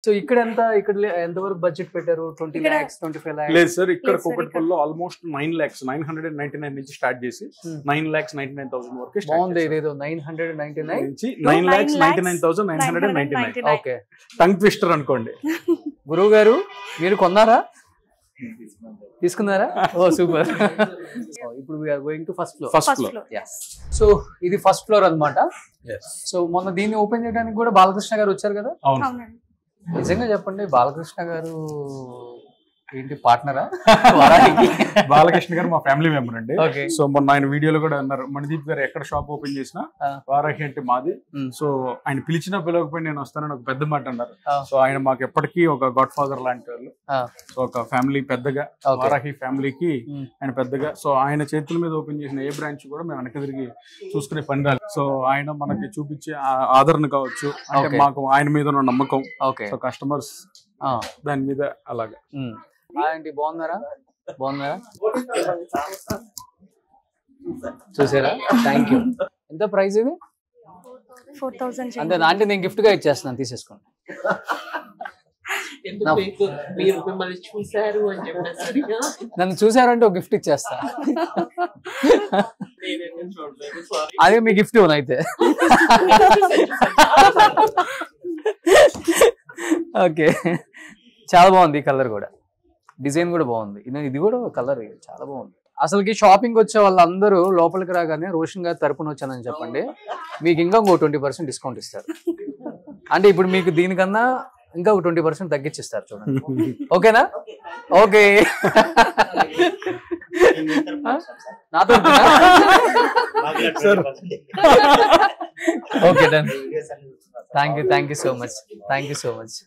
So ఇక్కడ ఎంత వరకు బడ్జెట్ పెట్టారు? 20 lakhs 25 lakhs? లేదు సార్, ఇక్కడ కూకట్పల్లిలో ఆల్మోస్ట్ 9 lakhs 999 నుంచి స్టార్ట్ చేసి 9,99,000 వరకు బాగుంది. ఇదేదో 999 నుంచి 9,99,999. ఓకే, టంగ్ ట్విస్టర్ అనుకోండి. గురువు గారు మీరు కొన్నారా? తీసుకున్నారా? Oh super. ఇప్పుడు we're going to first floor. So ఇది ఫస్ట్ ఫ్లోర్ అన్నమాట. సో మొన్న దీన్ని ఓపెన్ చేయడానికి కూడా బాలకృష్ణ గారు వచ్చారు కదా? అవును. నిజంగా చెప్పండి, బాలకృష్ణ గారు ఏంటి పార్ట్నరా? బాలకృష్ణ గారు మా ఫ్యామిలీ మెంబర్ అండి. ఓకే. సో మొన్న ఆయన వీడియోలో కూడా అన్నారు, మణిదీప్ గారు ఎక్కడ షాప్ ఓపెన్ చేసినా వారాహి అంటే మాది. సో ఆయన పిలిచినా పిలవకపోయి నేను వస్తానని ఒక పెద్ద మాట అన్నారు. సో ఆయన మాకు ఎప్పటికీ ఒక గాడ్ ఫాదర్ లాంటి వాళ్ళు. సో ఒక ఫ్యామిలీ పెద్దగా, వారాహి ఫ్యామిలీకి ఆయన పెద్దగా. సో ఆయన చేతుల మీద ఓపెన్ చేసిన ఏ బ్రాంచ్ కూడా మేము వెనక తిరిగి చూసుకునే పని రాలి. సో ఆయన మనకి చూపించే ఆదరణ కావచ్చు, అంటే మాకు ఆయన మీద ఉన్న నమ్మకం. సో కస్టమర్స్ దాని మీద అలాగా. ఆంటీ బాగున్నారా? చూసారా? Thank you. ఎంత ప్రైస్ ఇది? 4,000. అంతే ఆంటీ, నేను గిఫ్ట్ గా ఇచ్చేస్తున్నాను, తీసేసుకోండి. నన్ను చూసారంటే ఒక గిఫ్ట్ ఇచ్చేస్తా. అదే మీ గిఫ్ట్ అయితే. ఓకే, చాలా బాగుంది. ఈ కలర్ కూడా, డిజైన్ కూడా బాగుంది. ఇది కూడా కలర్ చాలా బాగుంది. అసలుకి షాపింగ్ వచ్చే వాళ్ళందరూ లోపలికి రాగానే రోషన్ గారి తరపున వచ్చానని చెప్పండి, మీకు ఇంకా ఇంకో 20% డిస్కౌంట్ ఇస్తారు. అంటే ఇప్పుడు మీకు దీనికన్నా ఇంకా ఒక 20% తగ్గించిస్తారు, చూడండి. ఓకేనా? ఓకే. నాతో okay, done. Thank you so much.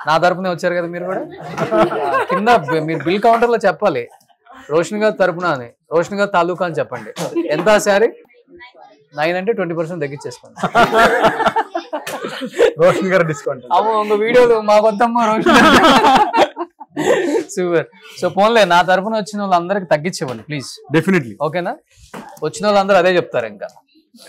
నా తరపునే వచ్చారు కదా మీరు కూడా. కింద మీరు బిల్ కౌంటర్ లో చెప్పాలి రోషన్ గారి తరపున అని, రోషన్ గారి తాలూకా అని చెప్పండి. ఎంత శారీ? 9 అంటే 20% తగ్గించేసుకోండి. రోషన్ గారు డిస్కౌంట్. ఇంకో వీడియోలు మా కొత్తమ్మ రోషన్. సూపర్. సో పోన్లే, నా తరపున వచ్చిన వాళ్ళందరికి తగ్గించేవ్వండి ప్లీజ్. డెఫినెట్లీ. ఓకేనా? వచ్చిన వాళ్ళందరూ అదే చెప్తారు ఇంకా.